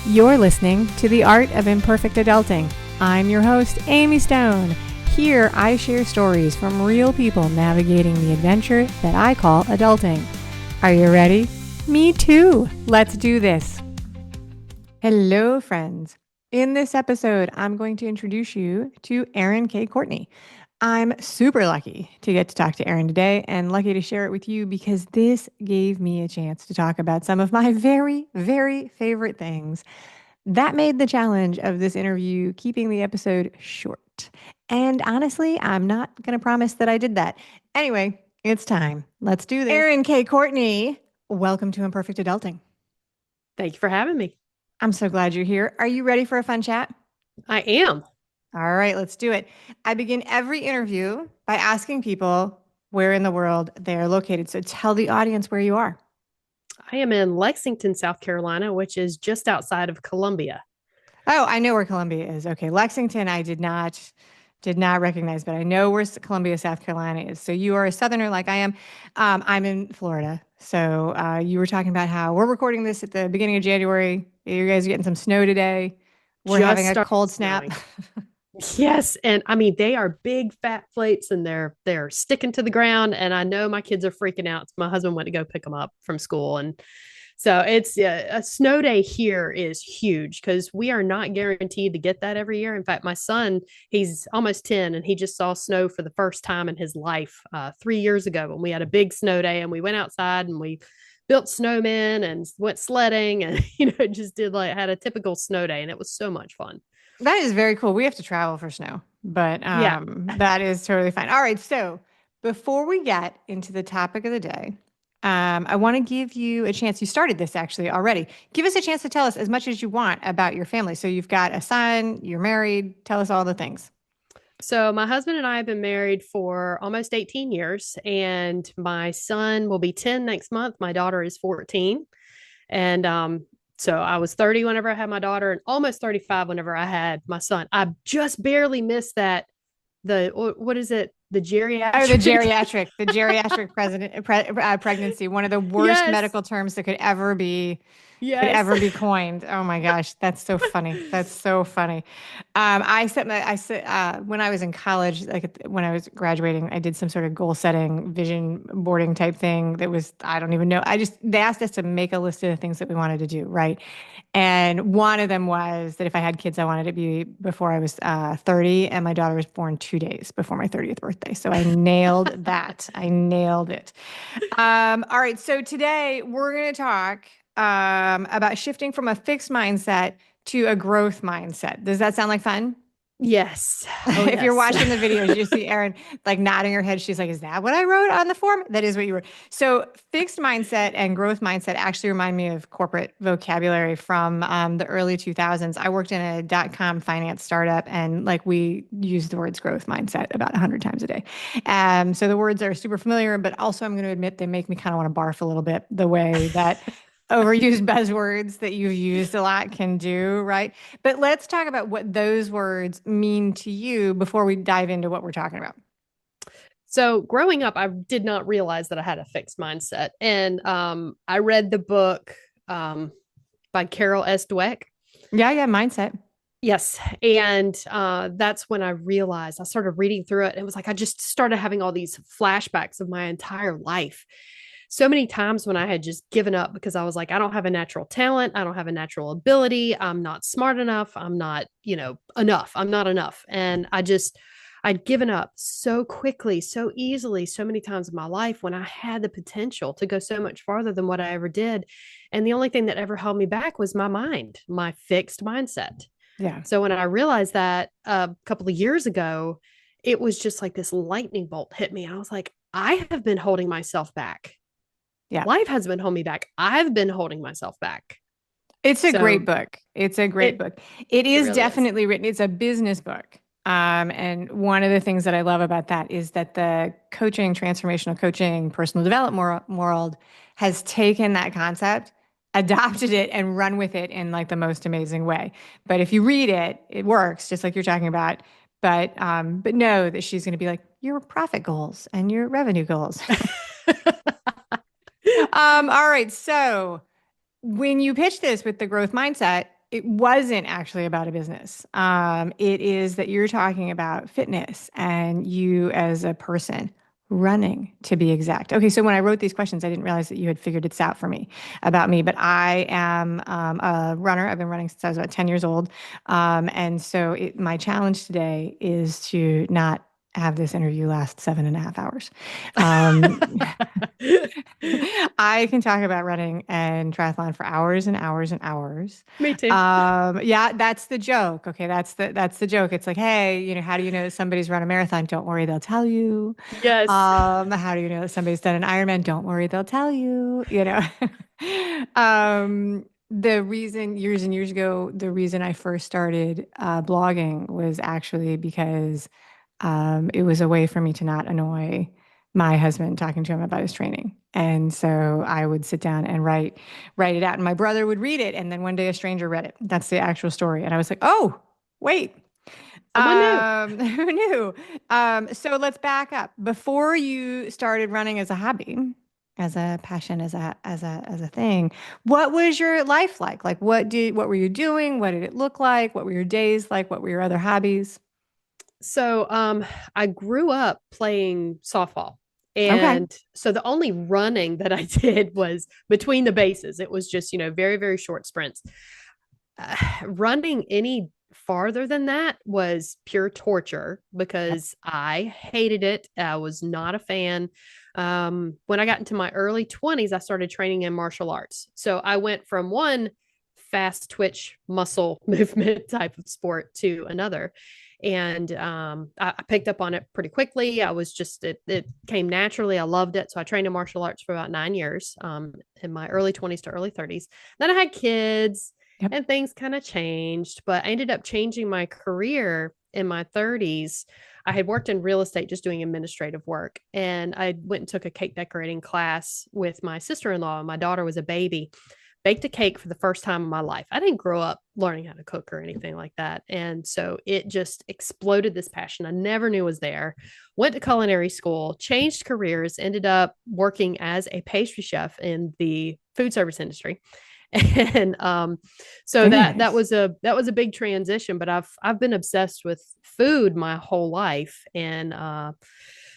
You're listening to The Art of Imperfect Adulting. I'm your host, Amy Stone. Here, I share stories from real people navigating the adventure that I call adulting. Are you ready? Me too. Let's do this. Hello, friends. In this episode, I'm going to introduce you to Erin K. Courtney. I'm super lucky to get to talk to Erin today and lucky to share it with you because this gave me a chance to talk about some of my very, very favorite things. That made the challenge of this interview keeping the episode short. And honestly, I'm not going to promise that I did that. Anyway, it's time. Let's do this. Erin K. Courtney, welcome to Imperfect Adulting. Thank you for having me. I'm so glad you're here. Are you ready for a fun chat? I am. All right, let's do it. I begin every interview by asking people where in the world they are located. So tell the audience where you are. I am in Lexington, South Carolina, which is just outside of Columbia. Oh, I know where Columbia is. Okay, Lexington, I did not recognize, but I know where Columbia, South Carolina is. So you are a Southerner like I am. I'm in Florida. So you were talking about how we're recording this at the beginning of January. You guys are getting some snow today. We're having a cold snap. Yes, and I mean they are big fat flakes and they're sticking to the ground, and I know my kids are freaking out. My husband went to go pick them up from school, and so it's a snow day here is huge because we are not guaranteed to get that every year. In fact, my son, he's almost 10 and he just saw snow for the first time in his life 3 years ago when we had a big snow day and we went outside and we built snowmen and went sledding and just had a typical snow day, and it was so much fun. That is very cool. We have to travel for snow, but Yeah. that is totally fine. All right. So before we get into the topic of the day, I want to give you a chance. You started this actually already. Give us a chance to tell us as much as you want about your family. So you've got a son, you're married. Tell us all the things. So my husband and I have been married for almost 18 years, and my son will be 10 next month. My daughter is 14. And so I was 30 whenever I had my daughter and almost 35 whenever I had my son. I just barely missed that. What is it? The geriatric. Oh, the geriatric pregnancy. One of the worst medical terms that could ever be coined. Oh my gosh, that's so funny. That's so funny. When I was in college, when I was graduating, I did some sort of goal setting, vision boarding type thing. That was, I don't even know. They asked us to make a list of the things that we wanted to do, right? And one of them was that if I had kids, I wanted to be before I was 30, and my daughter was born 2 days before my 30th birthday. So I nailed that. I nailed it. All right. So today we're going to talk about shifting from a fixed mindset to a growth mindset. Does that sound like fun? Yes. Oh, if you're watching the videos, you see Erin like nodding her head. She's like, is that what I wrote on the form? That is what you wrote. So fixed mindset and growth mindset actually remind me of corporate vocabulary from the early 2000s. I worked in a .com finance startup, and we used the words growth mindset about 100 times a day. So the words are super familiar, but also I'm going to admit they make me kind of want to barf a little bit the way that overused buzzwords that you've used a lot can do, right? But let's talk about what those words mean to you before we dive into what we're talking about. So growing up, I did not realize that I had a fixed mindset. And I read the book by Carol S. Dweck. Yeah, mindset. Yes. And that's when I realized I started reading through it. And it was like I just started having all these flashbacks of my entire life. So many times when I had just given up because I was like, I don't have a natural talent. I don't have a natural ability. I'm not smart enough. I'm not, enough. I'm not enough. And I'd given up so quickly, so easily, so many times in my life when I had the potential to go so much farther than what I ever did. And the only thing that ever held me back was my mind, my fixed mindset. Yeah. So when I realized that a couple of years ago, it was just like this lightning bolt hit me. And I was like, I have been holding myself back. Yeah. Life has been holding me back. I've been holding myself back. It's a great book. It's a great book. It is really definitely written. It's a business book. And one of the things that I love about that is that the coaching, transformational coaching, personal development world has taken that concept, adopted it, and run with it in the most amazing way. But if you read it, it works just like you're talking about. But know that she's going to be like your profit goals and your revenue goals. All right. So when you pitch this with the growth mindset, it wasn't actually about a business. It is that you're talking about fitness and you as a person running, to be exact. Okay, so when I wrote these questions, I didn't realize that you had figured it out for me about me, but I am a runner. I've been running since I was about 10 years old. And so my challenge today is to not have this interview last 7.5 hours. Um, I can talk about running and triathlon for hours and hours and hours. Me too. Yeah, that's the joke. Okay, that's the joke. It's like, hey, how do you know that somebody's run a marathon? Don't worry, they'll tell you. Yes. How do you know that somebody's done an Ironman? Don't worry, they'll tell you. The reason years and years ago, the reason I first started blogging was actually because it was a way for me to not annoy my husband talking to him about his training. And so I would sit down and write it out. And my brother would read it. And then one day a stranger read it. That's the actual story. And I was like, oh, wait. Someone knew. Who knew? So let's back up. Before you started running as a hobby, as a passion, as a thing, what was your life like? Like what were you doing? What did it look like? What were your days like? What were your other hobbies? So I grew up playing softball. Okay. And so the only running that I did was between the bases. It was just, very, very short sprints. Running any farther than that was pure torture because I hated it. I was not a fan. When I got into my early 20s, I started training in martial arts. So I went from one fast twitch muscle movement type of sport to another. And I picked up on it pretty quickly. It came naturally. I loved it. So I trained in martial arts for about 9 years in my early 20s to early 30s. Then I had kids Yep. and things kind of changed, but I ended up changing my career in my 30s. I had worked in real estate just doing administrative work. And I went and took a cake decorating class with my sister in law. My daughter was a baby, baked a cake for the first time in my life. I didn't grow up learning how to cook or anything like that. And so it just exploded this passion I never knew was there. Went to culinary school, changed careers, ended up working as a pastry chef in the food service industry. And so Very that nice. was a big transition, but I've been obsessed with food my whole life. And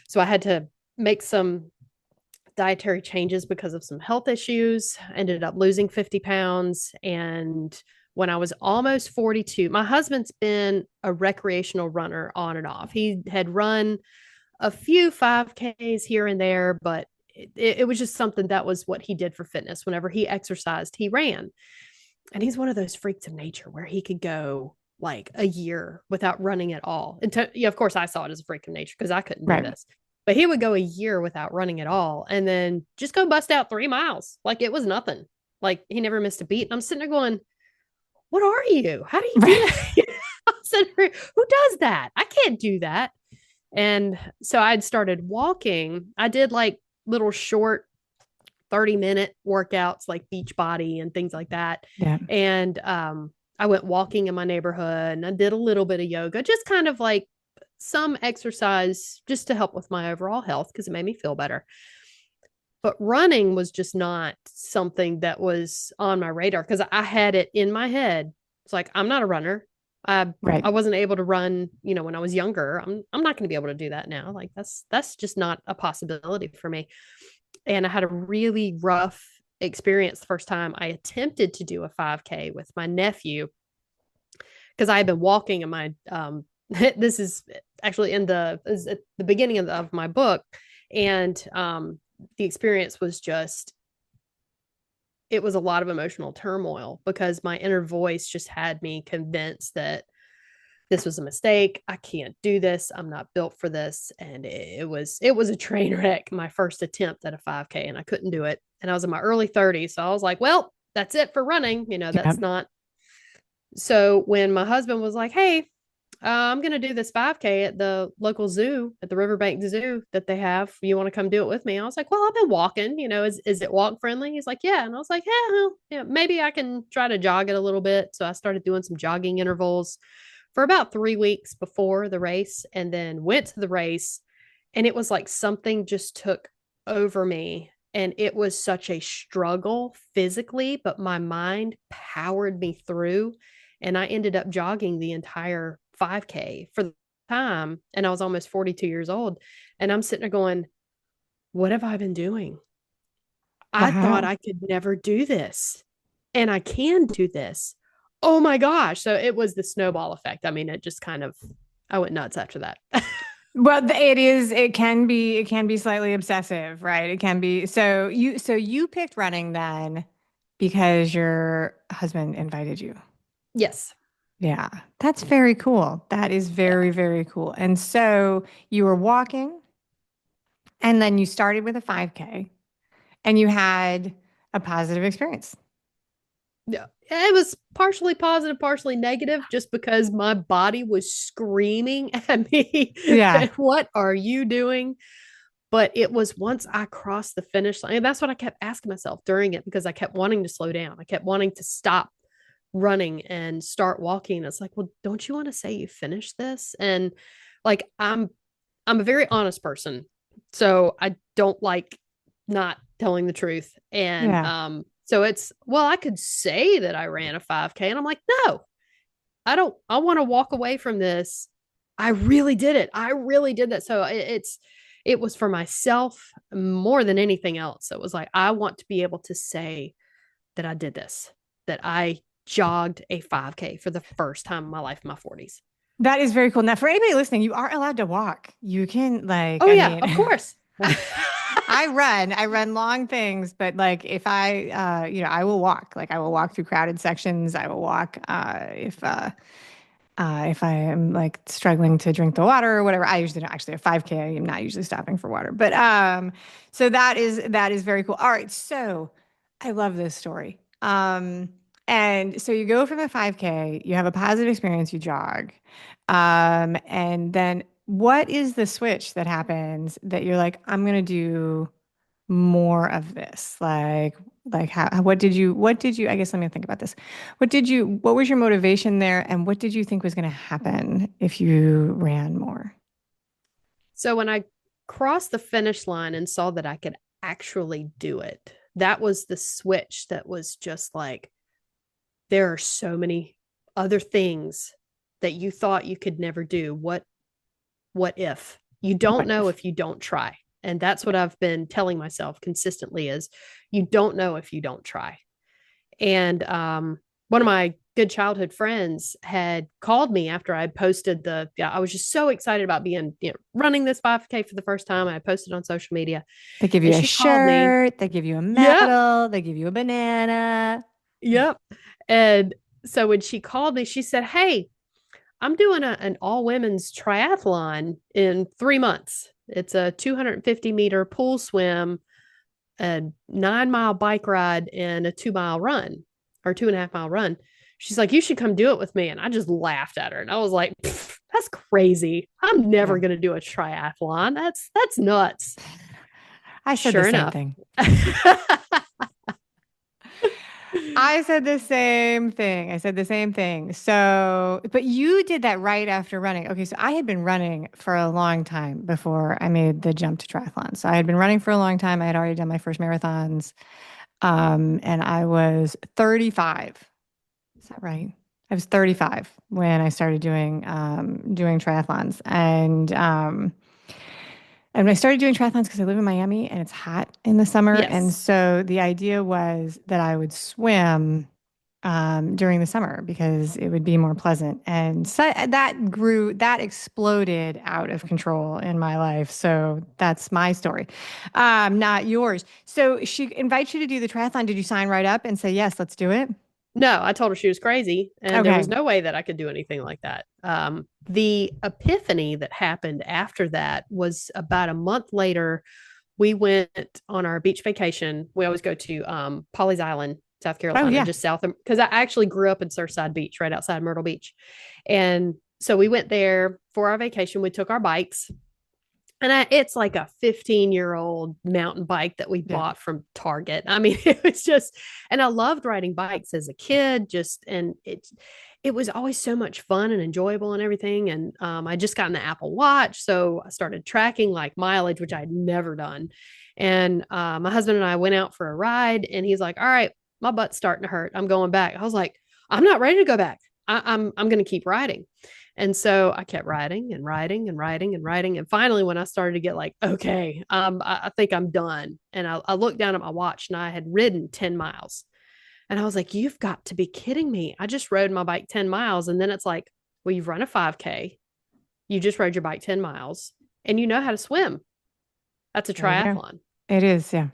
so I had to make some dietary changes because of some health issues. Ended up losing 50 pounds. And when I was almost 42, my husband's been a recreational runner on and off. He had run a few 5Ks here and there, but it was just something that was what he did for fitness. Whenever he exercised, he ran. And he's one of those freaks of nature where he could go like a year without running at all. And of course, I saw it as a freak of nature because I couldn't do Right. this. But he would go a year without running at all and then just go bust out 3 miles. Like it was nothing. Like he never missed a beat. And I'm sitting there going, what are you? How do you do Right. that? I'm sitting there, who does that? I can't do that. And so I'd started walking. I did like little short 30-minute workouts like beach body and things like that. Yeah. And I went walking in my neighborhood and I did a little bit of yoga, just kind of like some exercise just to help with my overall health because it made me feel better. But running was just not something that was on my radar because I had it in my head. It's like, I'm not a runner. Right. I wasn't able to run, when I was younger. I'm not going to be able to do that now. Like that's just not a possibility for me. And I had a really rough experience the first time I attempted to do a 5K with my nephew because I had been walking in my this is actually at the beginning of my book. And the experience was it was a lot of emotional turmoil because my inner voice just had me convinced that this was a mistake. I can't do this. I'm not built for this. And it was a train wreck, my first attempt at a 5K, and I couldn't do it. And I was in my early 30s. So I was like, well, that's it for running. Yeah. That's not. So when my husband was like, hey, I'm going to do this 5K at the local zoo, at the Riverbank Zoo that they have. You want to come do it with me? I was like, well, I've been walking, is it walk friendly? He's like, yeah. And I was like, yeah, well, yeah, maybe I can try to jog it a little bit. So I started doing some jogging intervals for about 3 weeks before the race and then went to the race. And it was like something just took over me. And it was such a struggle physically, but my mind powered me through. And I ended up jogging the entire 5K for the time. And I was almost 42 years old. And I'm sitting there going, what have I been doing? I thought Wow. I could never do this. And I can do this. Oh my gosh. So it was the snowball effect. I mean, it just kind of, I went nuts after that. Well, it can be slightly obsessive, right? It can be. So you picked running then because your husband invited you. Yes. Yeah, that's very cool. That is very, very cool. And so you were walking and then you started with a 5K and you had a positive experience. Yeah. It was partially positive, partially negative, just because my body was screaming at me, Yeah. what are you doing? But it was once I crossed the finish line, and that's what I kept asking myself during it because I kept wanting to slow down. I kept wanting to stop running and start walking. It's like, well, don't you want to say you finished this? And like I'm a very honest person. So I don't like not telling the truth. And Yeah. so it's, well, I could say that I ran a 5K, and I'm like, no, I don't, I want to walk away from this. I really did it. I really did that. So it was for myself more than anything else. It was like, I want to be able to say that I did this, that I jogged a 5K for the first time in my life in my 40s. That is very cool. Now, for anybody listening, you are allowed to walk. You can Oh, I yeah, mean, of course. I run long things, but like if I will walk. Like I will walk through crowded sections. I will walk if I am like struggling to drink the water or whatever. I usually don't actually a 5K. I am not usually stopping for water, but so that is very cool. All right, so I love this story. And so you go from the 5K, you have a positive experience, you jog, and then what is the switch that happens that you're like, I'm gonna do more of this? Like what did you, I guess let me think about this. What was your motivation there and what did you think was going to happen if you ran more? So when I crossed the finish line and saw that I could actually do it, that was the switch that was just like, there are so many other things that you thought you could never do. What if? You don't What know if? if you don't try. And that's what I've been telling myself consistently is you don't know if you don't try. And one of my good childhood friends had called me after I had posted yeah, I was just so excited about being, running this 5K for the first time. I posted on social media They give and you a she called me. shirt, they give you a Yep. medal, they give you a banana. Yep. And so when she called me, she said, hey, I'm doing an all women's triathlon in 3 months. It's a 250-meter pool swim, a 9 mile bike ride, and a 2 mile run or 2.5 mile run. She's like, you should come do it with me. And I just laughed at her. And I was like, that's crazy. I'm never Yeah. going to do a triathlon. That's nuts. I said the Sure same enough. thing. I said the same thing. I said the same thing. So, but you did that right after running. Okay, so I had been running for a long time before I made the jump to triathlon. So I had been running for a long time. I had already done my first marathons. And I was 35. Is that right? I was 35 when I started doing triathlons. And I started doing triathlons because I live in Miami and it's hot in the summer. And Yes. so the idea was that I would swim during the summer because it would be more pleasant. And so that exploded out of control in my life. So that's my story, not yours. So she invites you to do the triathlon. Did you sign right up and say, yes, let's do it? No, I told her she was crazy and there was Okay. no way that I could do anything like that. The epiphany that happened after that was about a month later. We went on our beach vacation. We always go to Pawleys Island, South Oh, Carolina, yeah. just south of, because I actually grew up in Surfside Beach, right outside Myrtle Beach. And so we went there for our vacation. We took our bikes and it's like a 15-year-old mountain bike that we Yeah. bought from Target. I mean, it was just, and I loved riding bikes as a kid, and it was always so much fun and enjoyable and everything. And I just got an Apple Watch. So I started tracking like mileage, which I had never done. And my husband and I went out for a ride, and he's like, "All right, my butt's starting to hurt. I'm going back." I was like, "I'm not ready to go back. I'm going to keep riding." And so I kept riding and riding and riding and riding. And finally, when I started to get like, okay, I think I'm done. And I looked down at my watch, and I had ridden 10 miles. And I was like, you've got to be kidding me. I just rode my bike 10 miles. And then it's like, well, you've run a 5K, you just rode your bike 10 miles, and you know how to swim. That's a There you go. triathlon. It is. Yeah.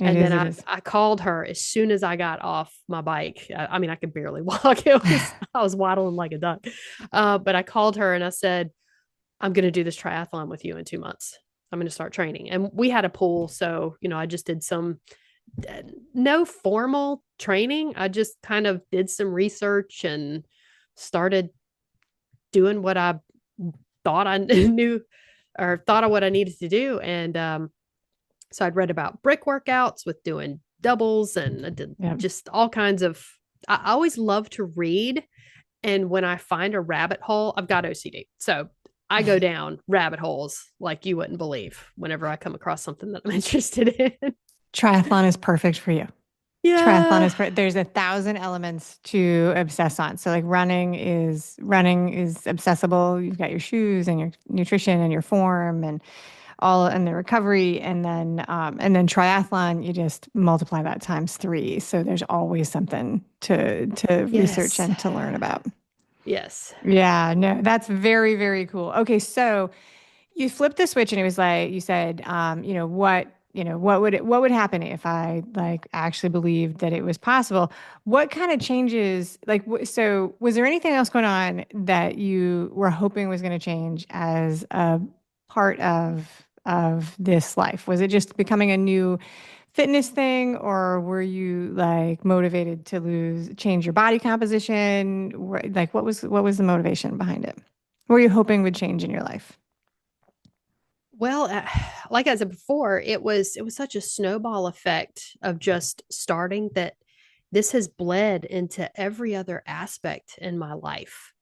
It And is. then It I, is. I called her as soon as I got off my bike. I mean, I could barely walk. I was waddling like a duck. But I called her and I said, I'm going to do this triathlon with you in 2 months. I'm going to start training. And we had a pool. So, I just did some, no formal training. I just kind of did some research and started doing what I thought I knew or thought of what I needed to do. And so I'd read about brick workouts with doing doubles, and I did Yeah. just all kinds of, I always love to read. And when I find a rabbit hole, I've got OCD. So I go down rabbit holes like you wouldn't believe whenever I come across something that I'm interested in. Triathlon is perfect for you. Triathlon Yeah. is there's 1,000 elements to obsess on. So like running is accessible. You've got your shoes and your nutrition and your form and all and the recovery and then triathlon you just multiply that times three. So there's always something to research Yes. and to learn about. Yes. Yeah, no, that's very, very cool. Okay, so you flipped the switch and it was like you said, what would happen if I like actually believed that it was possible? What kind of changes like so was there anything else going on that you were hoping was going to change as a part of this life? Was it just becoming a new fitness thing, or were you like motivated to change your body composition? Like what was the motivation behind it? What were you hoping would change in your life? Well, like I said before, it was such a snowball effect of just starting that this has bled into every other aspect in my life.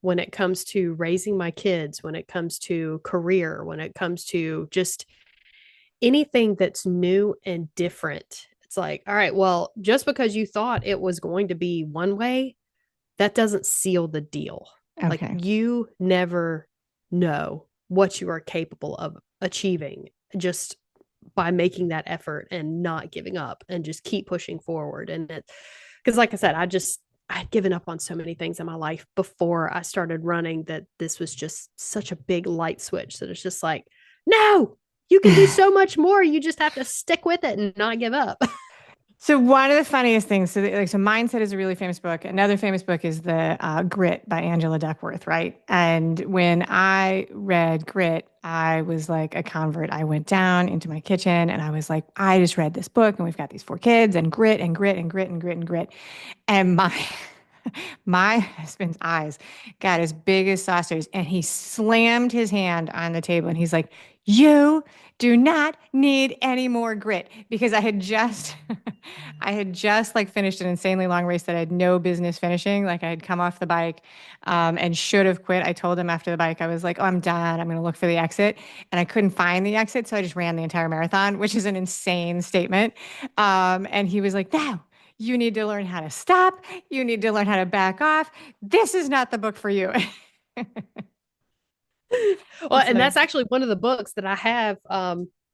When it comes to raising my kids, when it comes to career, when it comes to just anything that's new and different. It's like, all right, well, just because you thought it was going to be one way, that doesn't seal the deal. Like Okay. you never know what you are capable of achieving just by making that effort and not giving up and just keep pushing forward. And it, because like I said, I'd given up on so many things in my life before I started running that this was just such a big light switch that it's just like, no, you can do so much more. You just have to stick with it and not give up. So one of the funniest things, so Mindset is a really famous book. Another famous book is the Grit by Angela Duckworth, right? And when I read Grit, I was like a convert. I went down into my kitchen and I was like, I just read this book, and we've got these four kids, and grit and grit and grit and grit and grit. And my husband's eyes got as big as saucers, and he slammed his hand on the table and he's like, "You do not need any more grit," because I had just like finished an insanely long race that I had no business finishing. Like I had come off the bike and should have quit. I told him after the bike, I was like, "Oh, I'm done. I'm going to look for the exit." And I couldn't find the exit. So I just ran the entire marathon, which is an insane statement. And he was like, "No, you need to learn how to stop. You need to learn how to back off. This is not the book for you." Well, It's and like, that's actually one of the books that I have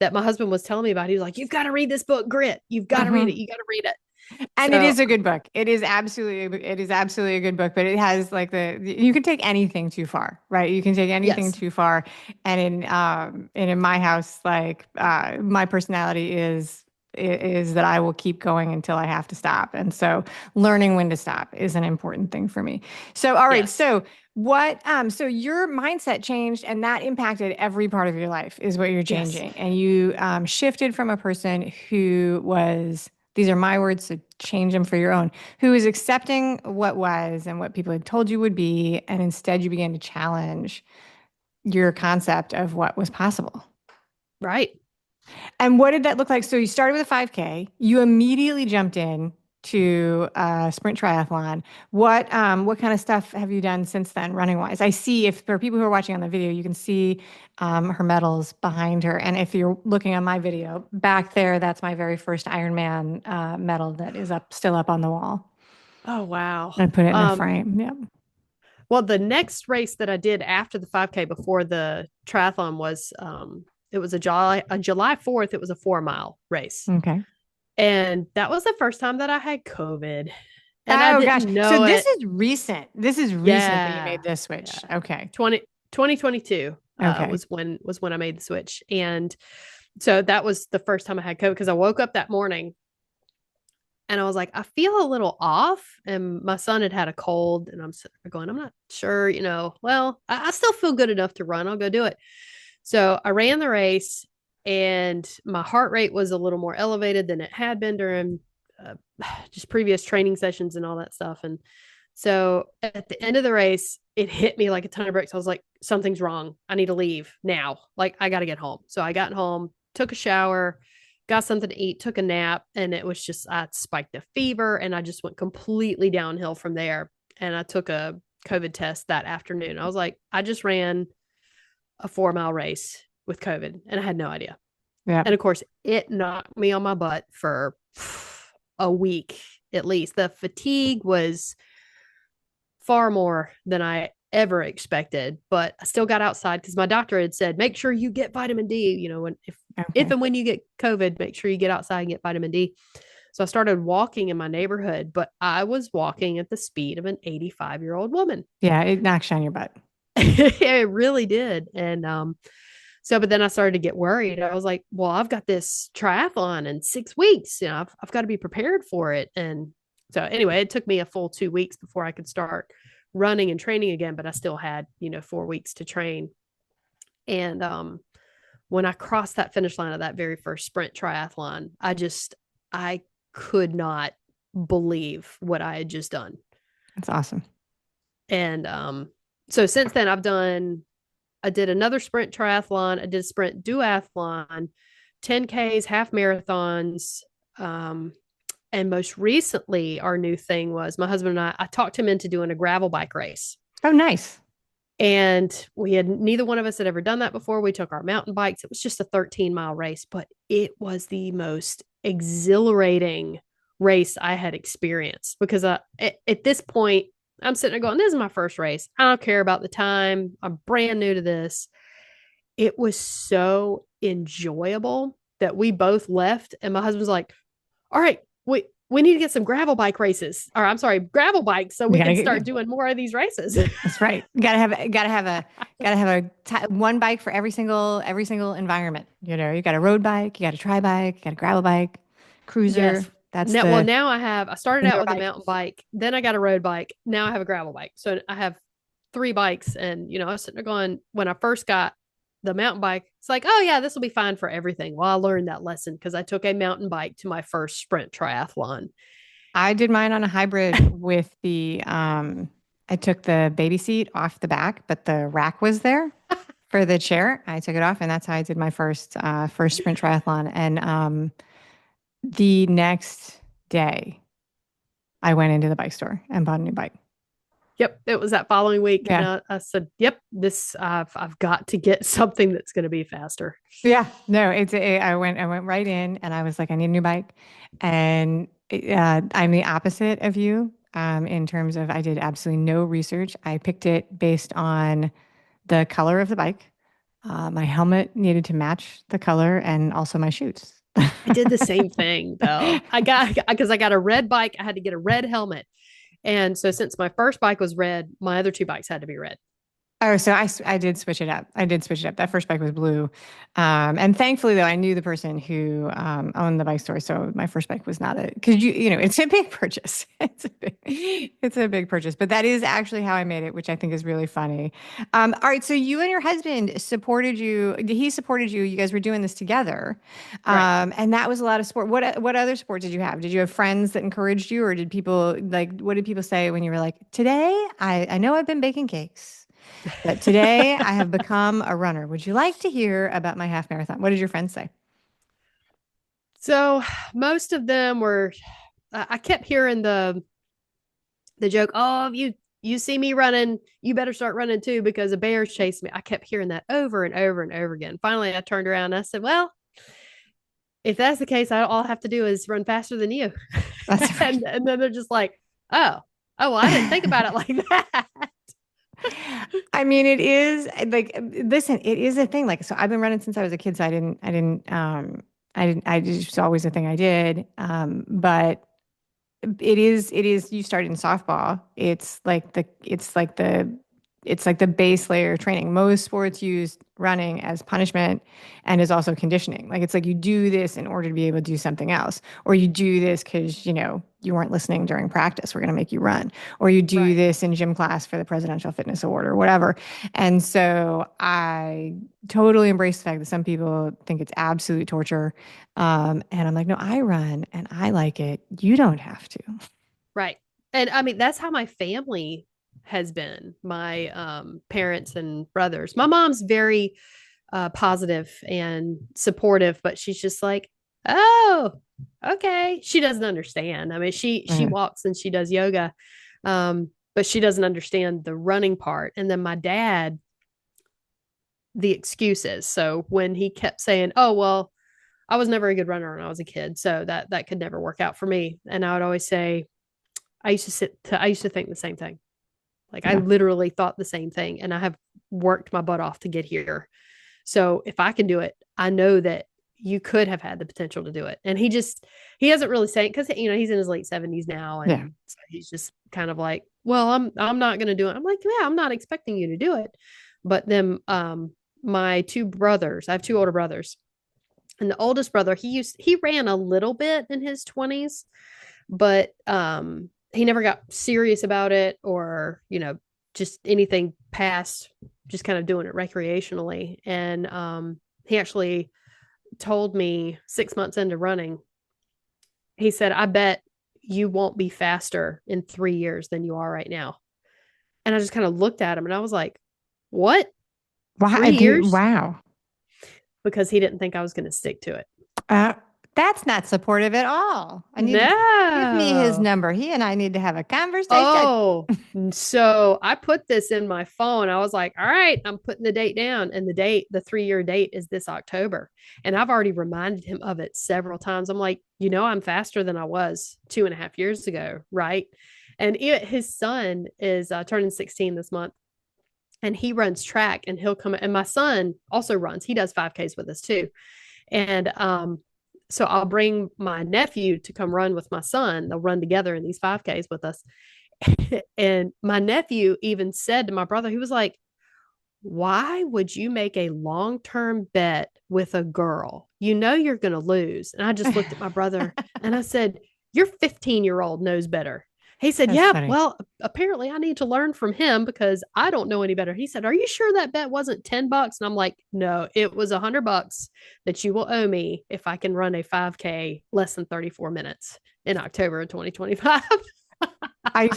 that my husband was telling me about. He was like, "You've got to read this book, Grit. You've got to read uh-huh. it. You got to read it." And it So, is a good book. It is absolutely a good book, but it has like you can take anything too far, right? You can take anything yes, too far. And in my house, like my personality is that I will keep going until I have to stop. And so learning when to stop is an important thing for me. So all right, yes, so your mindset changed and that impacted every part of your life is what you're yes, changing. And you shifted from a person who was, these are my words, so change them for your own, who was accepting what was and what people had told you would be, and instead you began to challenge your concept of what was possible. right. And what did that look like? So you started with a 5K, you immediately jumped in to sprint triathlon. What kind of stuff have you done since then, running wise? I see, if for people who are watching on the video, you can see her medals behind her, and if you're looking on my video back there, that's my very first Ironman medal that is still up on the wall. Oh, wow. I put it in a frame. Yeah. Well, the next race that I did after the 5K before the triathlon was it was a July 4th, it was a 4 mile race. Okay. And that was the first time that I had COVID. And I Oh gosh. didn't So know this it. is recent. This is recent that you Yeah. made this switch. Yeah. Okay. 2022 Okay. was when I made the switch. And so that was the first time I had COVID because I woke up that morning and I was like, I feel a little off. And my son had a cold, and I'm going, I'm not sure, well, I still feel good enough to run. I'll go do it. So I ran the race, and my heart rate was a little more elevated than it had been during uh, just previous training sessions and all that stuff. And so at the end of the race, it hit me like a ton of bricks. I was like, something's wrong. I need to leave now. Like, I got to get home. So I got home, took a shower, got something to eat, took a nap, and it was just, I spiked a fever, and I just went completely downhill from there. And I took a COVID test that afternoon. I was like, I just ran a 4 mile race with COVID, and I had no idea. Yeah. And of course, it knocked me on my butt for a week at least. The fatigue was far more than I ever expected, but I still got outside because my doctor had said, make sure you get vitamin D. If and when you get COVID, make sure you get outside and get vitamin D. So I started walking in my neighborhood, but I was walking at the speed of an 85-year-old woman. Yeah, it knocks you on your butt. It really did. And but then I started to get worried. I was like, well, I've got this triathlon in 6 weeks. I've got to be prepared for it. And so anyway, it took me a full 2 weeks before I could start running and training again, but I still had, 4 weeks to train. And when I crossed that finish line of that very first sprint triathlon, I could not believe what I had just done. That's awesome. And so since then I did another sprint triathlon. I did a sprint duathlon, 10Ks, half marathons. And most recently, our new thing was my husband and I talked him into doing a gravel bike race. Oh, nice. And neither one of us had ever done that before. We took our mountain bikes. It was just a 13-mile race, but it was the most exhilarating race I had experienced because at this point, I'm sitting there going, this is my first race. I don't care about the time. I'm brand new to this. It was so enjoyable that we both left. And my husband was like, all right, we need to get some gravel bike races. Or I'm sorry, gravel bikes. So we can start doing more of these races. That's right. Gotta have one bike for every single environment. You got a road bike, you got a tri bike, you got a gravel bike, cruiser. Yes. Now I started out with a mountain bike, then I got a road bike. Now I have a gravel bike. So I have 3 bikes. And, I was sitting there going, when I first got the mountain bike, it's like, oh yeah, this will be fine for everything. Well, I learned that lesson because I took a mountain bike to my first sprint triathlon. I did mine on a hybrid with I took the baby seat off the back, but the rack was there for the chair. I took it off, and that's how I did my first sprint triathlon. And the next day, I went into the bike store and bought a new bike. Yep, it was that following week. Yeah. And I said, "Yep, I've got to get something that's going to be faster." Yeah, no, I went right in, and I was like, I need a new bike, and I'm the opposite of you in terms of I did absolutely no research. I picked it based on the color of the bike. My helmet needed to match the color, and also my shoes. I did the same thing though. Because I got a red bike, I had to get a red helmet. And so since my first bike was red, my other 2 bikes had to be red. Oh, so I did switch it up. That first bike was blue. And thankfully, though, I knew the person who owned the bike store. So my first bike was not because it's a big purchase. It's a big purchase. But that is actually how I made it, which I think is really funny. All right. So you and your husband supported you. He supported you. You guys were doing this together. Right. And that was a lot of support. What other support did you have? Did you have friends that encouraged you, or did people what did people say when you were like, today, I know I've been baking cakes, but today I have become a runner. Would you like to hear about my half marathon? What did your friends say? So most of them were I kept hearing the joke, oh, you see me running, you better start running too because a bear's chasing me. I kept hearing that over and over and over again. Finally, I turned around and I said, well, if that's the case, all I have to do is run faster than you. That's right. And then they're just like, oh, well, I didn't think about it like that. I mean, it is like, listen, it is a thing. Like, so I've been running since I was a kid. So I just always a thing I did. But it is, you started in softball. It's like the base layer of training. Most sports use running as punishment and is also conditioning. Like it's like you do this in order to be able to do something else, or you do this because you weren't listening during practice. We're going to make you run, or you do Right. this in gym class for the Presidential Fitness Award or whatever. And so I totally embrace the fact that some people think it's absolute torture. And I'm like, no, I run and I like it. You don't have to. Right. And I mean, that's how my family has been. My parents and brothers. My mom's very positive and supportive, but she's just like, oh, okay. She doesn't understand. I mean, she Mhm. walks and she does yoga, but she doesn't understand the running part. And then my dad, the excuses. So when he kept saying, "Oh well, I was never a good runner when I was a kid, so that could never work out for me," and I would always say, I used to think the same thing. Like I Yeah. literally thought the same thing, and I have worked my butt off to get here. So if I can do it, I know that you could have had the potential to do it. And he hasn't really said because he's in his late 70s now, Yeah. and so he's just kind of like, well, I'm not going to do it. I'm like, yeah, I'm not expecting you to do it. But then my two brothers, I have two older brothers, and the oldest brother, he ran a little bit in his 20s, but he never got serious about it or just anything past just kind of doing it recreationally. And he actually told me 6 months into running, he said, I bet you won't be faster in 3 years than you are right now. And I just kind of looked at him and I was like, what? Wow. Three years? Wow. Because he didn't think I was going to stick to it. Uh, that's not supportive at all. I need to give me his No. number. He and I need to have a conversation. Oh, so I put this in my phone. I was like, all right, I'm putting the date down. And the 3 year date is this October. And I've already reminded him of it several times. I'm like, I'm faster than I was 2.5 years ago. Right. And his son is turning 16 this month and he runs track and he'll come. And my son also runs, he does 5Ks with us too. And so I'll bring my nephew to come run with my son. They'll run together in these 5Ks with us. And my nephew even said to my brother, he was like, why would you make a long-term bet with a girl? You know you're going to lose. And I just looked at my brother and I said, your 15-year-old knows better. He said, That's yeah, funny. well, apparently I need to learn from him because I don't know any better. He said, are you sure that bet wasn't $10? And I'm like, no, it was $100 that you will owe me if I can run a 5K less than 34 minutes in October of 2025. I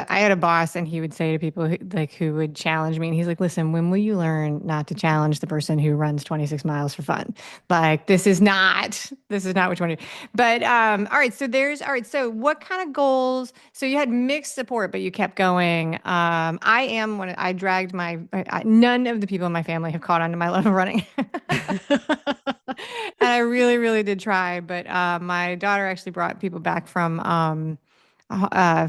had a boss and he would say to people who would challenge me and he's like, listen, when will you learn not to challenge the person who runs 26 miles for fun? Like, this is not what you want to do. But, all right. So what kind of goals? So you had mixed support, but you kept going. I dragged none of the people in my family have caught on to my love of running. And I really, really did try. But my daughter actually brought people back from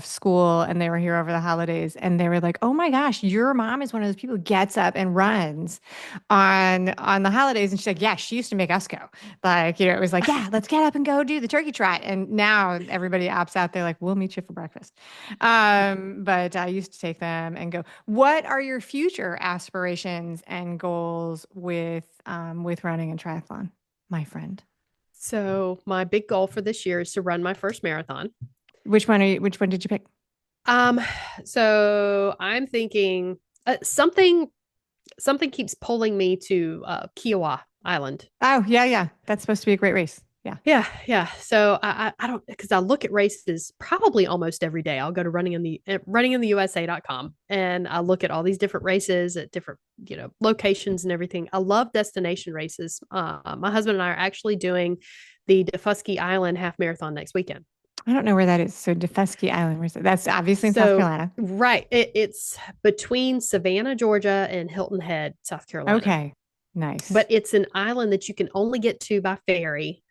school and they were here over the holidays and they were like, oh my gosh, your mom is one of those people who gets up and runs on the holidays. And she's like, yeah, she used to make us go. Like, it was like, yeah, let's get up and go do the turkey trot. And now everybody opts out. They're like, we'll meet you for breakfast. But I used to take them and go. What are your future aspirations and goals with running and triathlon, my friend? So my big goal for this year is to run my first marathon. Which one did you pick? Um, so I'm thinking something keeps pulling me to Kiowa Island. Oh, yeah, yeah. That's supposed to be a great race. Yeah. Yeah, yeah. So I don't because I look at races probably almost every day. I'll go to runningintheusa.com and I look at all these different races at different locations and everything. I love destination races. My husband and I are actually doing the Defusky Island half marathon next weekend. I don't know where that is. So Defesky Island, where's that? That's obviously in South So, Carolina. right, it's between Savannah, Georgia, and Hilton Head, South Carolina. Okay. But Nice. it's an island that you can only get to by ferry.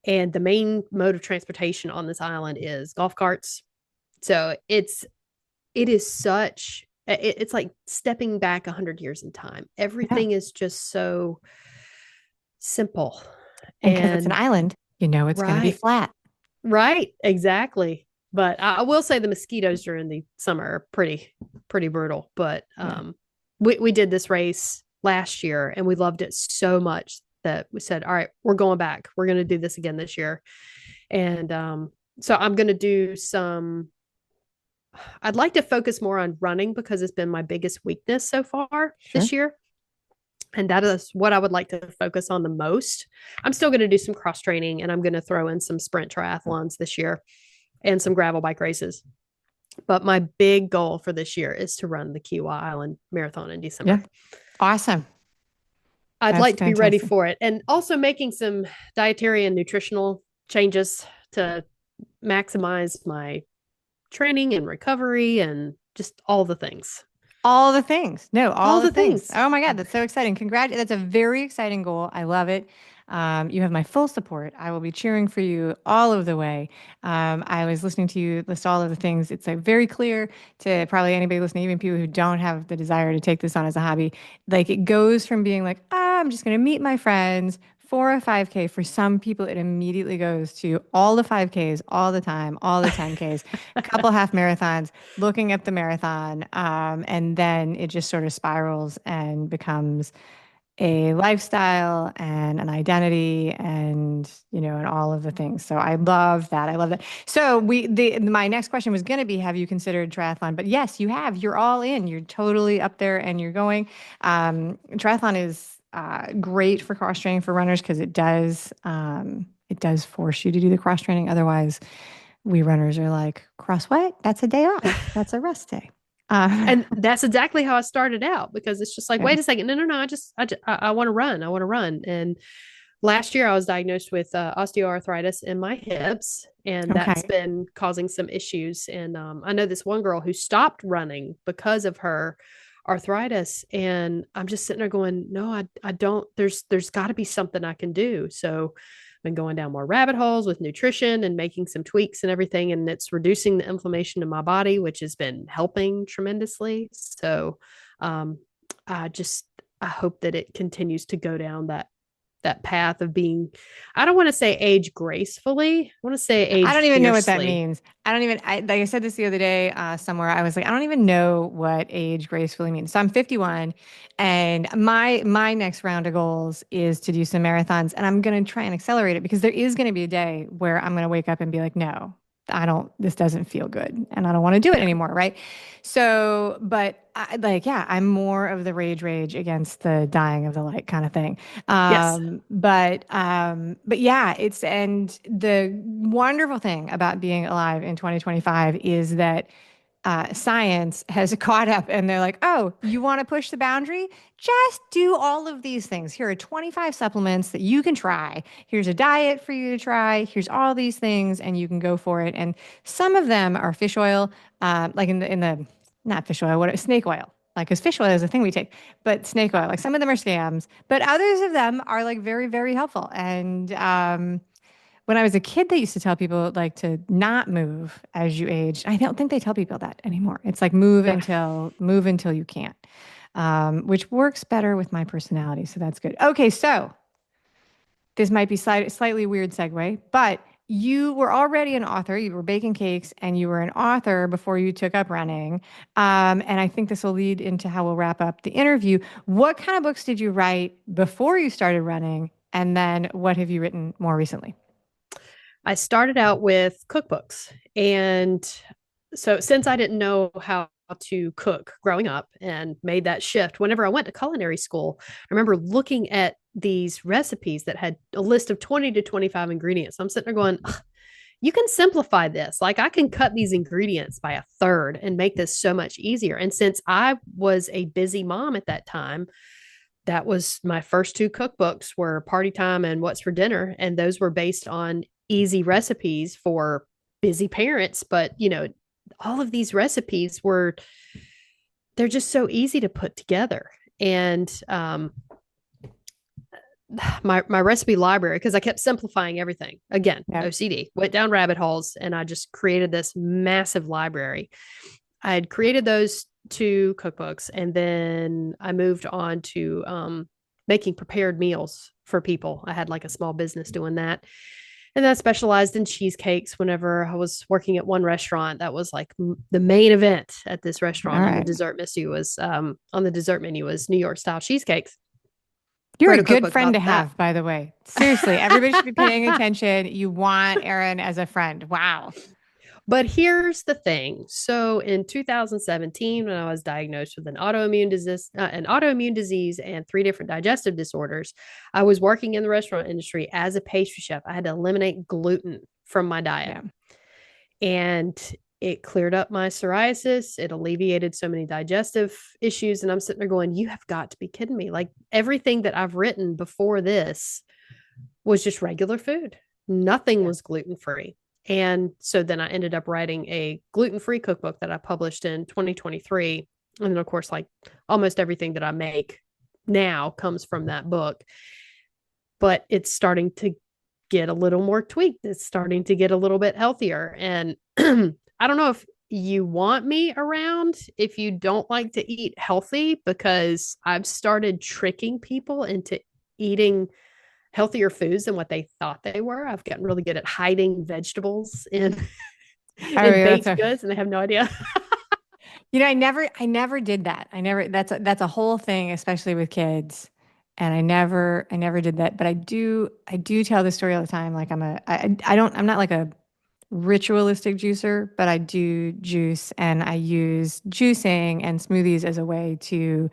And the main mode of transportation on this island is golf carts. So it is such it's like stepping back 100 years in time. Yeah. Everything is just so simple. And because it's an And island, you know it's going to be right, flat. right, exactly. But I will say the mosquitoes during the summer are pretty brutal. But Yeah. we did this race last year and we loved it so much that we said, all right, we're going back. We're going to do this again this year. And so I'm going to do some, I'd like to focus more on running because it's been my biggest weakness so far Sure. this year. And that is what I would like to focus on the most. I'm still going to do some cross training and I'm going to throw in some sprint triathlons this year and some gravel bike races. But my big goal for this year is to run the Kiwa Island Marathon in Yeah. December. Awesome. I'd That's like to be ready fantastic. for it. And also making some dietary and nutritional changes to maximize my training and recovery and just all the things. All the things. No, all All the the things. things. Oh my God, that's so exciting. That's a very exciting goal. I love it. You have my full support. I will be cheering for you all of the way. I was listening to you list all of the things. It's like very clear to probably anybody listening, even people who don't have the desire to take this on as a hobby. Like it goes from being like, I'm just going to meet my friends for a 5K. For some people, it immediately goes to all the 5Ks, all the time, all the 10Ks, a couple half marathons, looking at the marathon. And then it just sort of spirals and becomes a lifestyle and an identity and and all of the things. So I love that. I love that. So my next question was going to be, have you considered triathlon? But yes, you have. You're all in. You're totally up there and you're going. Triathlon is great for cross training for runners because it does force you to do the cross training. Otherwise, we runners are like, cross what? That's a day off. That's a rest day. And that's exactly how I started out because it's just like, Yeah. wait a second. No. I want to run. I want to run. And last year I was diagnosed with osteoarthritis in my hips, and that's Okay. been causing some issues. And I know this one girl who stopped running because of her arthritis, and I'm just sitting there going, no, I don't. There's got to be something I can do. So I've been going down more rabbit holes with nutrition and making some tweaks and everything, and it's reducing the inflammation in my body, which has been helping tremendously. So um, I just I hope that it continues to go down that path of being, I don't want to say age gracefully. I want to say I don't age even know what that fiercely. means. Like I said this the other day somewhere. I was like, I don't even know what age gracefully means. So I'm 51, and my next round of goals is to do some marathons, and I'm going to try and accelerate it because there is going to be a day where I'm going to wake up and be like, no, I don't. This doesn't feel good, and I don't want to do it Yeah. anymore, right? So, but yeah, I'm more of the rage against the dying of the light kind of thing. Yes. But yeah, and the wonderful thing about being alive in 2025 is that science has caught up and they're like, oh, you want to push the boundary? Just do all of these things. Here are 25 supplements that you can try. Here's a diet for you to try. Here's all these things, and you can go for it. And some of them are fish oil, like in the not fish oil, what snake oil. Like, because fish oil is a thing we take, but snake oil, like some of them are scams, but others of them are like very, very helpful. And when I was a kid, they used to tell people like to not move as you age. I don't think they tell people that anymore. It's like move until you can't, which works better with my personality. So that's good. Okay, so this might be slightly weird segue, but you were already an author. You were baking cakes, and you were an author before you took up running. And I think this will lead into how we'll wrap up the interview. What kind of books did you write before you started running, and then what have you written more recently? I started out with cookbooks. And so since I didn't know how to cook growing up and made that shift, whenever I went to culinary school, I remember looking at these recipes that had a list of 20 to 25 ingredients. I'm sitting there going, you can simplify this. Like I can cut these ingredients by a third and make this so much easier. And since I was a busy mom at that time, that was my first two cookbooks were Party Time and What's for Dinner. And those were based on easy recipes for busy parents, but all of these recipes they're just so easy to put together. And my recipe library, because I kept simplifying everything. Again, Yeah. OCD, went down rabbit holes, and I just created this massive library. I had created those two cookbooks, and then I moved on to making prepared meals for people. I had like a small business doing that. And I specialized in cheesecakes whenever I was working at one restaurant. That was like the main event at this All restaurant right. on the dessert menu was New York style cheesecakes. You're Wrote a a good cookbook friend about to that. have, by the way. Seriously, everybody should be paying attention. You want Erin as a friend. Wow. But here's the thing. So in 2017, when I was diagnosed with an autoimmune disease and three different digestive disorders, I was working in the restaurant industry as a pastry chef. I had to eliminate gluten from my diet. Yeah. And it cleared up my psoriasis. It alleviated so many digestive issues. And I'm sitting there going, you have got to be kidding me. Like everything that I've written before this was just regular food. Nothing Yeah. was gluten free. And so then I ended up writing a gluten-free cookbook that I published in 2023. And then, of course, like almost everything that I make now comes from that book. But it's starting to get a little more tweaked. It's starting to get a little bit healthier. And I don't know if you want me around if you don't like to eat healthy, because I've started tricking people into eating healthier foods than what they thought they were. I've gotten really good at hiding vegetables in Oh, in yeah, that's baked a, goods, and they have no idea. I never did that. That's a whole thing, especially with kids. And I never did that. But I do tell this story all the time. Like I'm not like a ritualistic juicer, but I do juice and I use juicing and smoothies as a way to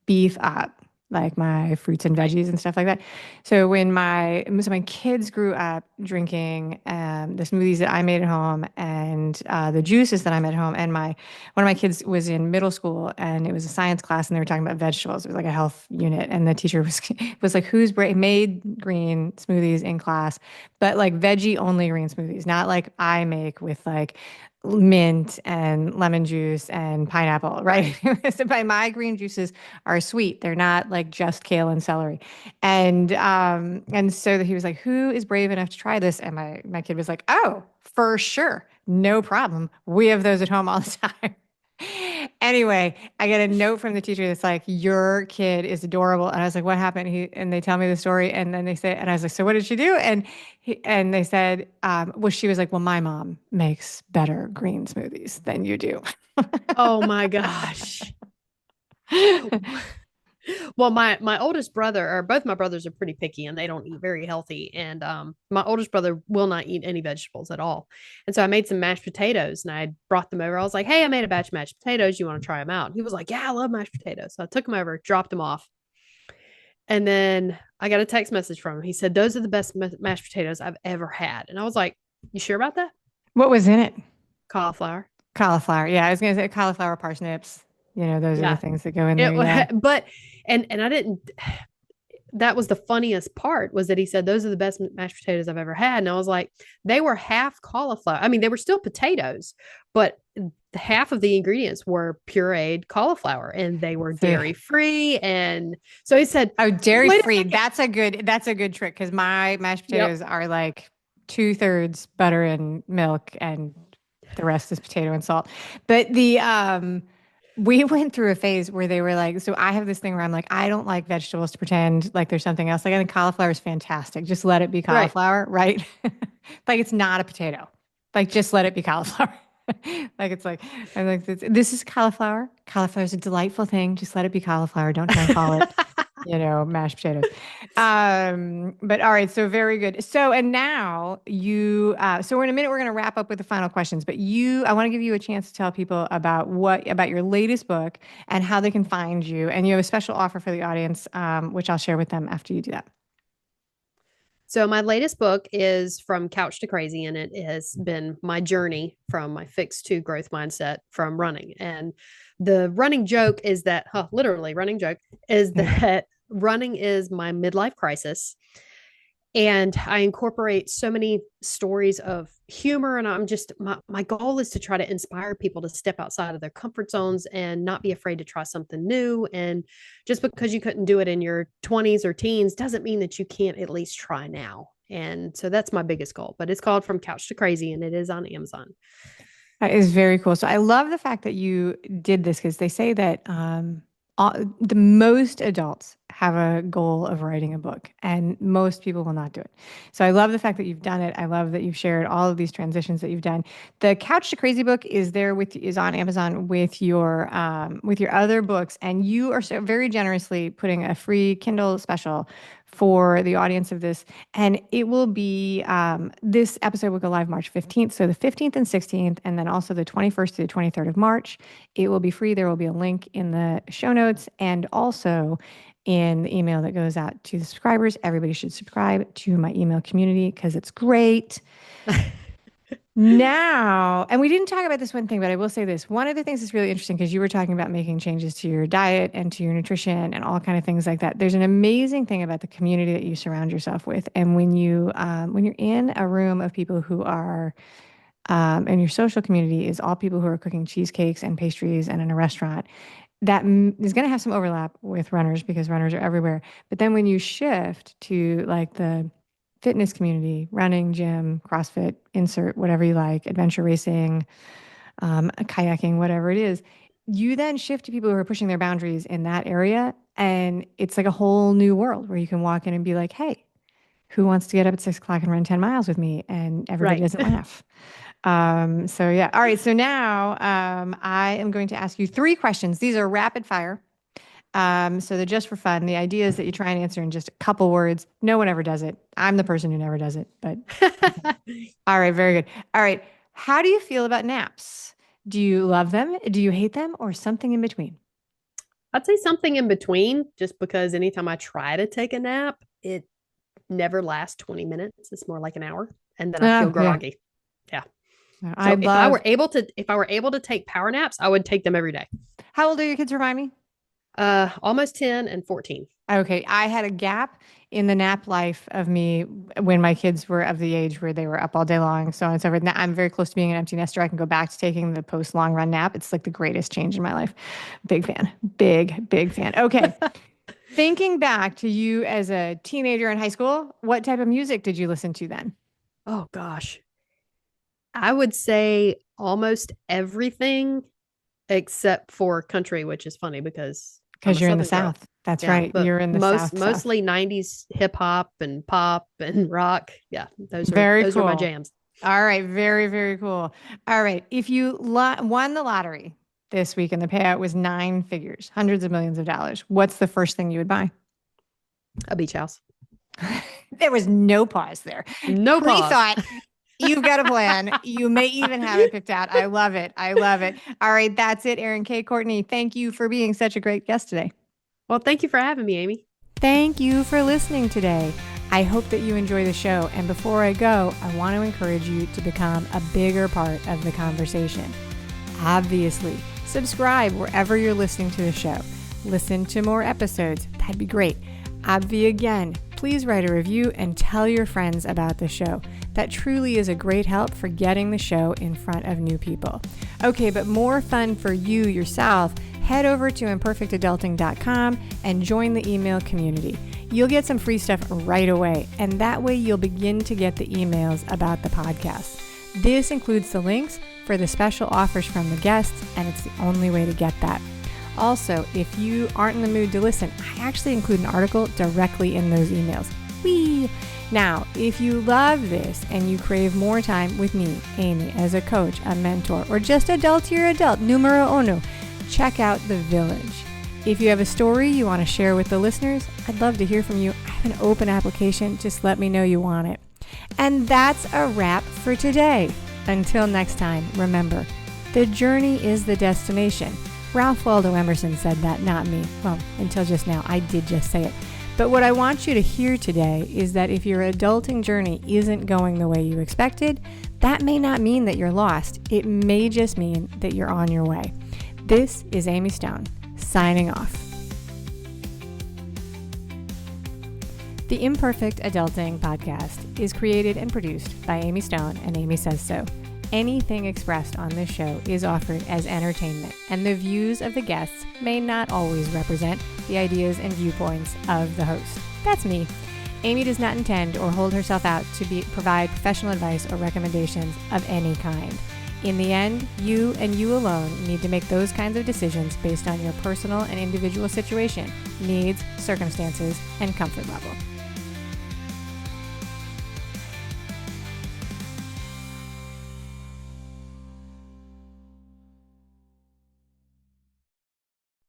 beef up like my fruits and Right. veggies and stuff like that. So my kids grew up drinking the smoothies that I made at home and the juices that I made at home. And my one of my kids was in middle school and it was a science class and they were talking about vegetables. It was like a health unit, and the teacher was like, made green smoothies in class, but like veggie only green smoothies, not like I make with like mint and lemon juice and pineapple, right? Right. So my green juices are sweet. They're not like just kale and celery. And so he was like, "Who is brave enough to try this?" And my kid was like, "Oh, for sure. No problem. We have those at home all the time." Anyway, I get a note from the teacher that's like, "Your kid is adorable." And I was like, "What happened?" And they tell me the story. And then they say, and I was like, "So what did she do?" And they said, well, she was like, "Well, my mom makes better green smoothies than you do." Oh my gosh. Well, my oldest brother, or both my brothers, are pretty picky and they don't eat very healthy. And my oldest brother will not eat any vegetables at all. And so I made some mashed potatoes and I brought them over. I was like, "Hey, I made a batch of mashed potatoes. You want to try them out?" And he was like, "Yeah, I love mashed potatoes." So I took them over, dropped them off. And then I got a text message from him. He said, "Those are the best mashed potatoes I've ever had." And I was like, "You sure about that?" What was in it? Cauliflower. Cauliflower. Yeah, I was gonna say cauliflower, parsnips. Those are the Yeah. things that go in there. Yeah. It, but, and I didn't, that was the funniest part, was that he said, "Those are the best mashed potatoes I've ever had." And I was like, they were half cauliflower. I mean, they were still potatoes, but half of the ingredients were pureed cauliflower and they were So, dairy free. And so he said, oh, dairy "Wait a free. second." That's a good trick because my mashed Yep. potatoes are like 2/3 butter and milk and the rest is potato and salt. But we went through a phase where they were like, so I have this thing where I'm like, I don't like vegetables to pretend like there's something else. Like I think cauliflower is fantastic. Just let it be Right. cauliflower, right? Like it's not a potato. Like just let it be cauliflower. Like it's like I'm like this is cauliflower. Cauliflower is a delightful thing. Just let it be cauliflower. Don't try and call it, mashed potatoes. But all right, so very good. So and now so in a minute we're going to wrap up with the final questions. But I want to give you a chance to tell people about your latest book and how they can find you. And you have a special offer for the audience, which I'll share with them after you do that. So my latest book is From Couch to Crazy, and it has been my journey from my fixed to growth mindset from running. And the running joke is that, literally running joke is Yeah. that running is my midlife crisis. And I incorporate so many stories of humor. And I'm just, my goal is to try to inspire people to step outside of their comfort zones and not be afraid to try something new. And just because you couldn't do it in your 20s or teens doesn't mean that you can't at least try now. And so that's my biggest goal. But it's called From Couch to Crazy, and it is on Amazon. That is very cool. So I love the fact that you did this because they say that the most adults have a goal of writing a book, and most people will not do it. So I love the fact that you've done it. I love that you've shared all of these transitions that you've done. The Couch to Crazy book is on Amazon with your other books, and you are so very generously putting a free Kindle special for the audience of this. And it will be, this episode will go live March 15th. So the 15th and 16th, and then also the 21st to the 23rd of March, it will be free. There will be a link in the show notes and also in the email that goes out to the subscribers. Everybody should subscribe to my email community because it's great. Now, and we didn't talk about this one thing, but I will say this. One of the things that's really interesting, because you were talking about making changes to your diet and to your nutrition and all kind of things like that. There's an amazing thing about the community that you surround yourself with. And when you're in a room of people who are, and your social community is all people who are cooking cheesecakes and pastries and in a restaurant, that is going to have some overlap with runners because runners are everywhere. But then when you shift to like the fitness community, running, gym, CrossFit, insert whatever you like, adventure racing, kayaking, whatever it is, you then shift to people who are pushing their boundaries in that area. And it's like a whole new world where you can walk in and be like, hey, who wants to get up at 6 o'clock and run 10 miles with me? And everybody doesn't laugh. So yeah. All right. So now I am going to ask you 3 questions. These are rapid fire. So they're just for fun. The idea is that you try and answer in just a couple words. No one ever does it. I'm the person who never does it, but all right, very good. All right. How do you feel about naps? Do you love them? Do you hate them, or something in between? I'd say something in between, just because anytime I try to take a nap, it never lasts 20 minutes. It's more like an hour, and then I feel groggy. Yeah. So if I were able to take power naps, I would take them every day. How old are your kids? Remind me. Almost 10 and 14. Okay. I had a gap in the nap life of me when my kids were of the age where they were up all day long, so on and so forth. Now I'm very close to being an empty nester. I can go back to taking the post long run nap. It's like the greatest change in my life. Big fan. Big fan. Okay. Thinking back to you as a teenager in high school, what type of music did you listen to then? Oh gosh. I would say almost everything except for country, which is funny because you're in the South. That's right. You're in the South. Mostly 90s hip hop and pop and rock. Yeah, those cool. are my jams. All right. Very, very cool. All right. If you won the lottery this week and the payout was 9 figures, hundreds of millions of dollars, what's the first thing you would buy? A beach house. There was no pause there. No pause. Thought. You've got a plan. You may even have it picked out. I love it. All right. That's it, Erin K. Courtney, thank you for being such a great guest today. Well, thank you for having me, Amy. Thank you for listening today. I hope that you enjoy the show. And before I go, I want to encourage you to become a bigger part of the conversation. Obviously, subscribe wherever you're listening to the show. Listen to more episodes. That'd be great. Again, please write a review and tell your friends about the show. That truly is a great help for getting the show in front of new people. Okay, but more fun for you yourself, head over to imperfectadulting.com and join the email community. You'll get some free stuff right away, and that way you'll begin to get the emails about the podcast. This includes the links for the special offers from the guests, and it's the only way to get that. Also, if you aren't in the mood to listen, I actually include an article directly in those emails. Whee! Now, if you love this and you crave more time with me, Amy, as a coach, a mentor, or just adultier adult, numero uno, check out The Village. If you have a story you want to share with the listeners, I'd love to hear from you. I have an open application. Just let me know you want it. And that's a wrap for today. Until next time, remember, the journey is the destination. Ralph Waldo Emerson said that, not me. Well, until just now, I did just say it. But what I want you to hear today is that if your adulting journey isn't going the way you expected, that may not mean that you're lost. It may just mean that you're on your way. This is Amy Stone, signing off. The Imperfect Adulting podcast is created and produced by Amy Stone and Amy Says So. Anything expressed on this show is offered as entertainment, and the views of the guests may not always represent the ideas and viewpoints of the host. That's me. Amy does not intend or hold herself out to provide professional advice or recommendations of any kind. In the end, you and you alone need to make those kinds of decisions based on your personal and individual situation, needs, circumstances, and comfort level.